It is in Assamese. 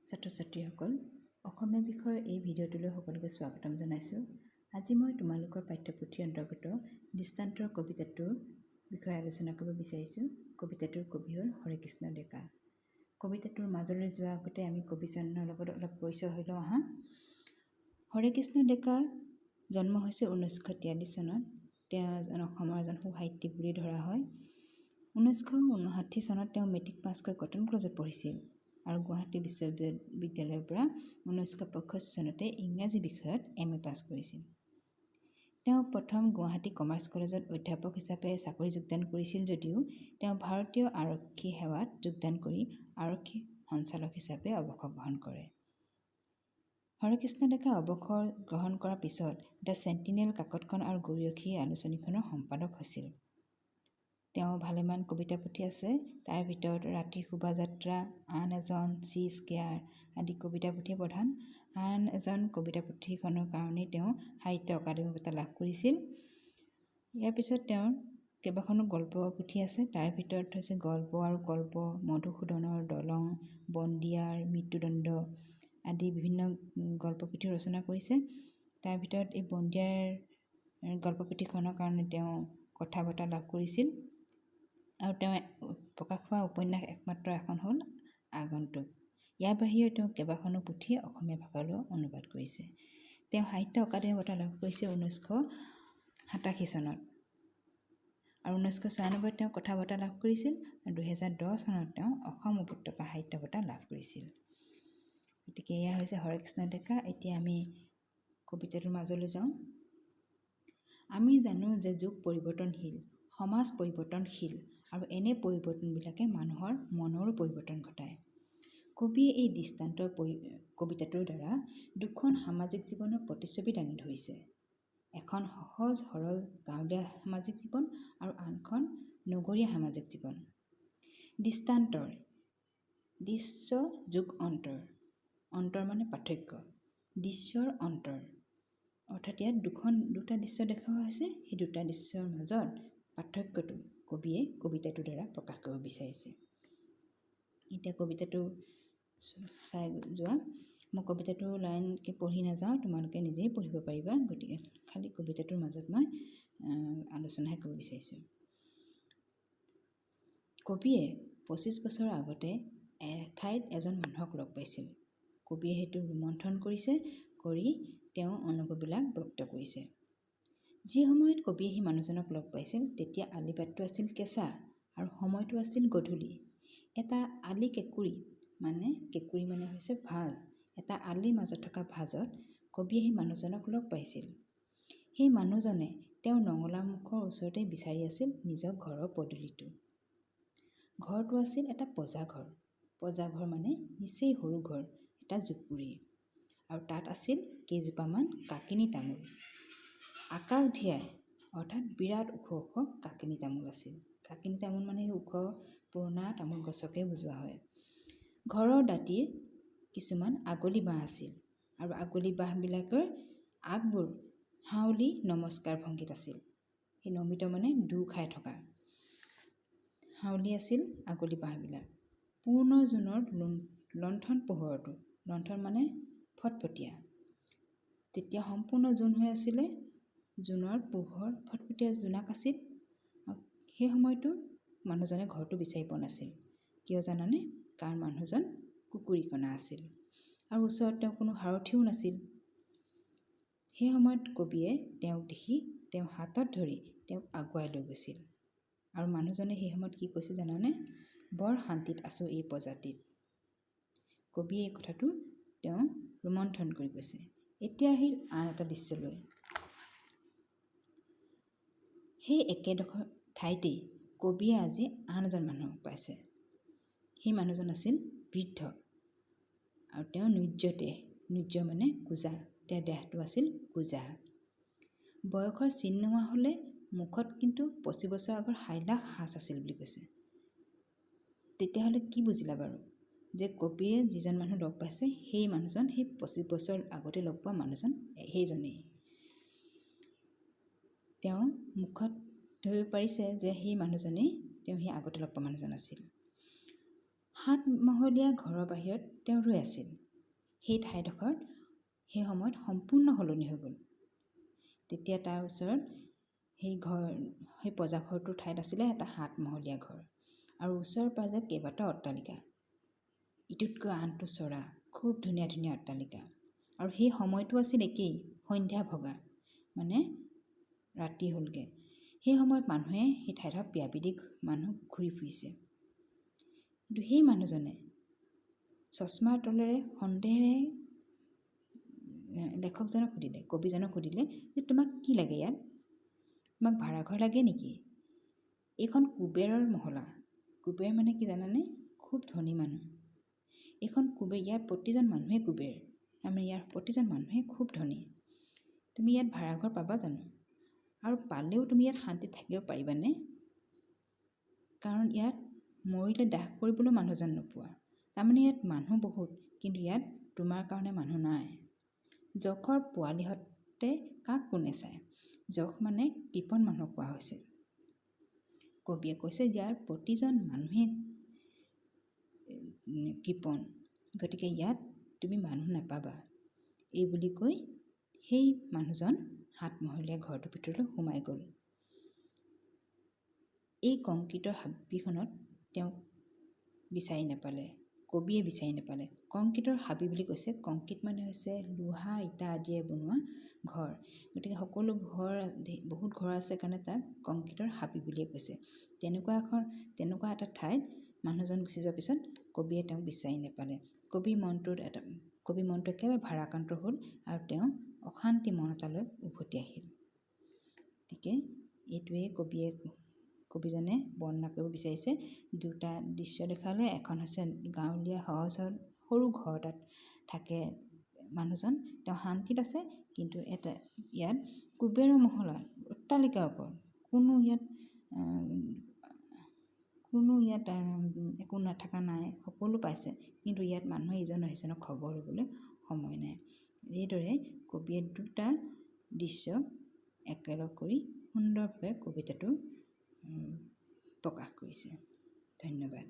ছাত্ৰ-ছাত্ৰীসকল, অসমীয়া বিষয়ৰ এই ভিডিঅ'টোলৈ সকলোকে স্বাগতম জনাইছোঁ। আজি মই তোমালোকৰ পাঠ্যপুথিৰ অন্তৰ্গত দৃষ্টান্তৰ কবিতাটোৰ বিষয়ে আলোচনা কৰিব বিচাৰিছোঁ। কবিতাটোৰ কবি হ'ল হৰেকৃষ্ণ ডেকা। কবিতাটোৰ মাজলৈ যোৱাৰ আগতে আমি কবিজনৰ লগত অলপ পৰিচয় হৈ লওঁ আহা। হৰেকৃষ্ণ ডেকা জন্ম হৈছে 1943 চনত। তেওঁ অসমৰ এজন সুসাহিত্যিক বুলি ধৰা হয়। 1959 চনত তেওঁ মেট্ৰিক পাছ কৰি কটন কলেজত পঢ়িছিল আৰু গুৱাহাটী বিশ্ববিদ্যালয়ৰ পৰা 1965 চনতে ইংৰাজী বিষয়ত MA পাছ কৰিছিল। তেওঁ প্ৰথম গুৱাহাটী কমাৰ্চ কলেজত অধ্যাপক হিচাপে চাকৰি যোগদান কৰিছিল যদিও তেওঁ ভাৰতীয় আৰক্ষী সেৱাত যোগদান কৰি আৰক্ষী সঞ্চালক হিচাপে অৱসৰ গ্ৰহণ কৰে। হৰেকৃষ্ণ ডেকা অৱসৰ গ্ৰহণ কৰাৰ পিছত দ্য চেণ্টিনেল কাকতখন আৰু গৰিয়সী আলোচনীখনৰ সম্পাদক হৈছিল। তেওঁ ভালেমান কবিতা পুথি আছে, তাৰ ভিতৰত ৰাতিৰ শোভাযাত্ৰা, আন এজন, চিজ কেয়াৰ আদি কবিতা পুথিয়ে প্ৰধান। আন এজন কবিতা পুথিখনৰ কাৰণেই তেওঁ সাহিত্য অকাডেমি বঁটা লাভ কৰিছিল। ইয়াৰ পিছত তেওঁৰ কেইবাখনো গল্প পুথি আছে, তাৰ ভিতৰত হৈছে গল্প আৰু কল্প, মধুসূদনৰ দলং, বন্দিয়াৰ, মৃত্যুদণ্ড আদি বিভিন্ন গল্প পুথি ৰচনা কৰিছে। তাৰ ভিতৰত এই বন্দিয়াৰ গল্প পুথিখনৰ কাৰণে তেওঁ কথা বঁটা লাভ কৰিছিল আৰু তেওঁ প্ৰকাশ পোৱা উপন্যাস একমাত্ৰ এখন হ'ল আগন্তুক। ইয়াৰ বাহিৰেও তেওঁ কেইবাখনো পুথি অসমীয়া ভাষালৈ অনুবাদ কৰিছে। তেওঁ সাহিত্য অকাডেমি বঁটা লাভ কৰিছে 1987 চনত আৰু 1996 তেওঁ কথা বঁটা লাভ কৰিছিল আৰু 2010 চনত তেওঁ অসম উপত্যকা সাহিত্য বঁটা লাভ কৰিছিল। গতিকে এয়া হৈছে হৰেকৃষ্ণ ডেকা। এতিয়া আমি কবিতাটোৰ মাজলৈ যাওঁ। আমি জানো যে যুগ পৰিৱৰ্তনশীল, সমাজ পৰিৱৰ্তনশীল আৰু এনে পৰিৱৰ্তনবিলাকে মানুহৰ মনৰো পৰিৱৰ্তন ঘটায়। কবিয়ে এই দৃষ্টান্তৰ কবিতাটোৰ দ্বাৰা দুখন সামাজিক জীৱনৰ প্ৰতিচ্ছবি দাঙি ধৰিছে। এখন সহজ সৰল গাঁৱলীয়া সামাজিক জীৱন আৰু আনখন নগৰীয়া সামাজিক জীৱন। দৃষ্টান্তৰ দৃশ্য যোগ অন্তৰ, অন্তৰ মানে পাৰ্থক্য, দৃশ্যৰ অন্তৰ, অৰ্থাৎ ইয়াত দুটা দৃশ্য দেখুওৱা হৈছে। সেই দুটা দৃশ্যৰ মাজত পাৰ্থক্যটো কবিয়ে কবিতাটোৰ দ্বাৰা প্ৰকাশ কৰিব বিচাৰিছে। এতিয়া কবিতাটো চাই যোৱা। মই কবিতাটোৰ লাইনকৈ পঢ়ি নাযাওঁ, তোমালোকে নিজেই পঢ়িব পাৰিবা। গতিকে খালি কবিতাটোৰ মাজত মই আলোচনাহে কৰিব বিচাৰিছোঁ। কবিয়ে 25 বছৰৰ আগতে এঠাইত এজন মানুহক লগ পাইছিল। কবিয়ে সেইটো ৰোমন্থন কৰি তেওঁ অনুভৱবিলাক ব্যক্ত কৰিছে। যি সময়ত কবিয়ে সেই মানুহজনক লগ পাইছিল তেতিয়া আলিবাটটো আছিল কেঁচা আৰু সময়টো আছিল গধূলি। এটা আলি কেঁকুৰি মানে হৈছে ভাঁজ, এটা আলিৰ মাজত থকা ভাঁজত কবিয়ে সেই মানুহজনক লগ পাইছিল। সেই মানুহজনে তেওঁৰ নঙলামুখৰ ওচৰতে বিচাৰি আছিল নিজৰ ঘৰৰ পদূলিটো। ঘৰটো আছিল এটা পঁজাঘৰ। পঁজাঘৰ মানে নিচেই সৰু ঘৰ, এটা জুপুৰি, আৰু তাত আছিল কেইজোপামান কাকিনি তামোল। আকাশধিয়াই অৰ্থাৎ বিৰাট ওখ ওখ কাকিনি তামোল আছিল। কাকিনি তামোল মানে ওখ পুৰণা তামোল গছকে বুজোৱা হয়। ঘৰৰ দাঁতিৰ কিছুমান আগলি বাঁহ আছিল আৰু আগলি বাঁহবিলাকৰ আগবোৰ হাউলি নমস্কাৰ ভংগীত আছিল। সেই নমিত মানে দু খাই থকা হাউলি আছিল আগলি বাঁহবিলাক। পূৰ্ণ জোনৰ লণ্ঠন পোহৰটো, লণ্ঠন মানে ফটফটীয়া, তেতিয়া সম্পূৰ্ণ জোন হৈ আছিলে। জোনৰ পোহৰ ফটফটীয়া জোনাক আছিল। সেই সময়তো মানুহজনে ঘৰটো বিচাৰি পোৱা নাছিল। কিয় জানানে? কাৰণ মানুহজন কুকুৰীকণা আছিল আৰু ওচৰত তেওঁ কোনো সাৰথিও নাছিল। সেই সময়ত কবিয়ে তেওঁক দেখি তেওঁ হাতত ধৰি তেওঁক আগুৱাই লৈ গৈছিল আৰু মানুহজনে সেই সময়ত কি কৈছে জানানে? বৰ শান্তিত আছোঁ এই প্ৰজাতিত। কবিয়ে এই কথাটো তেওঁ ৰোমন্থন কৰি কৈছে। এতিয়া আহিল আন এটা দৃশ্যলৈ। সেই একেডোখৰ ঠাইতেই কবিয়ে আজি আন এজন মানুহক পাইছে। সেই মানুহজন আছিল বৃদ্ধ আৰু তেওঁ নুৰ্য মানে কোজা, তেওঁৰ দেহটো আছিল কোজা। বয়সৰ চিন নোহোৱা হ'লে মুখত কিন্তু 25 বছৰ আগৰ হাইলাখ সাঁচ আছিল বুলি কৈছে। তেতিয়াহ'লে কি বুজিলা বাৰু? যে কবিয়ে যিজন মানুহ লগ পাইছে সেই মানুহজন সেই 25 বছৰ আগতে লগ পোৱা মানুহজন সেইজনেই। তেওঁ মুখত ধৰিব পাৰিছে যে সেই মানুহজনেই তেওঁ সেই আগতে লগ পোৱা মানুহজন আছিল। 7 মহলীয়া ঘৰৰ বাহিৰত তেওঁ ৰৈ আছিল। সেই ঠাইডোখৰ সেই সময়ত সম্পূৰ্ণ সলনি হৈ গ'ল। তেতিয়া তাৰ ওচৰত সেই প্ৰজাঘৰটোৰ ঠাইত আছিলে এটা 7 মহলীয়া ঘৰ আৰু ওচৰে পাজৰে কেইবাটাও অট্টালিকা, ইটোতকৈ আনটো চৰা, খুব ধুনীয়া ধুনীয়া অট্টালিকা। আৰু সেই সময়টো আছিল একেই, সন্ধ্যা ভগা, মানে ৰাতি হ'লগৈ। সেই সময়ত মানুহে সেই ঠাইডোখৰ পিয়াপিদি মানুহ ঘূৰি ফুৰিছে। কিন্তু সেই মানুহজনে চশমাৰ তলেৰে সন্দেহেৰে লেখকজনক সুধিলে, কবিজনক সুধিলে যে তোমাক কি লাগে ইয়াত? তোমাক ভাড়াঘৰ লাগে নেকি? এইখন কুবেৰৰ মহলা। কুবেৰ মানে কি জানানে? খুব ধনী মানুহ। এইখন কুবেৰ, ইয়াৰ প্ৰতিজন মানুহে কুবেৰ, তাৰমানে ইয়াৰ প্ৰতিজন মানুহে খুব ধনী। তুমি ইয়াত ভাড়াঘৰ পাবা জানো? আৰু পালেও তুমি ইয়াত শান্তিত থাকিব পাৰিবানে? কাৰণ ইয়াত মৰিলে দাহ কৰিবলৈ মানুহজন নোপোৱা। তাৰমানে ইয়াত মানুহ বহুত, কিন্তু ইয়াত তোমাৰ কাৰণে মানুহ নাই। যখৰ পোৱালিহঁতে কাক কোনে চায়? যখ মানে কৃপণ মানুহক কোৱা হৈছে। কবিয়ে কৈছে ইয়াৰ প্ৰতিজন মানুহে কৃপণ, গতিকে ইয়াত তুমি মানুহ নাপাবা। এই বুলি কৈ সেই মানুহজন 7 মহলীয়া ঘৰটোৰ ভিতৰলৈ সোমাই গ'ল। এই কংক্ৰিটৰ হাবিখনত তেওঁক বিচাৰি নাপালে, কবিয়ে বিচাৰি নাপালে। কংক্ৰিটৰ হাবি বুলি কৈছে, কংক্ৰিট মানে হৈছে লোহা ইটা আদিৰে বনোৱা ঘৰ। গতিকে সকলো ঘৰ, বহুত ঘৰ আছে কাৰণে তাক কংক্ৰিটৰ হাবি বুলিয়ে কৈছে। তেনেকুৱা এটা ঠাইত মানুহজন গুচি যোৱাৰ পিছত কবিয়ে তেওঁক বিচাৰি নাপালে। কবিৰ মনটো একেবাৰে ভাৰাক্ৰান্ত হ'ল আৰু তেওঁ অশান্তি মন এটালৈ উভতি আহিল। গতিকে এইটোৱে কবিজনে বৰ্ণনা কৰিব বিচাৰিছে। দুটা দৃশ্য দেখালে। এখন হৈছে গাঁৱলীয়া সহজ সৰু ঘৰ এটাত থাকে মানুহজন, তেওঁ শান্তিত আছে, কিন্তু ইয়াত কুবেৰৰ মহলা, অট্টালিকাৰ ওপৰত কোনো ইয়াত একো নাথাকা নাই, সকলো পাইছে, কিন্তু ইয়াত মানুহে ইজনৰ সিজনক খবৰ ল'বলৈ সময় নাই। এইদৰে কবিয়ে দুটা দৃশ্য একেলগ কৰি সুন্দৰভাৱে কবিতাটো প্ৰকাশ কৰিছে। ধন্যবাদ।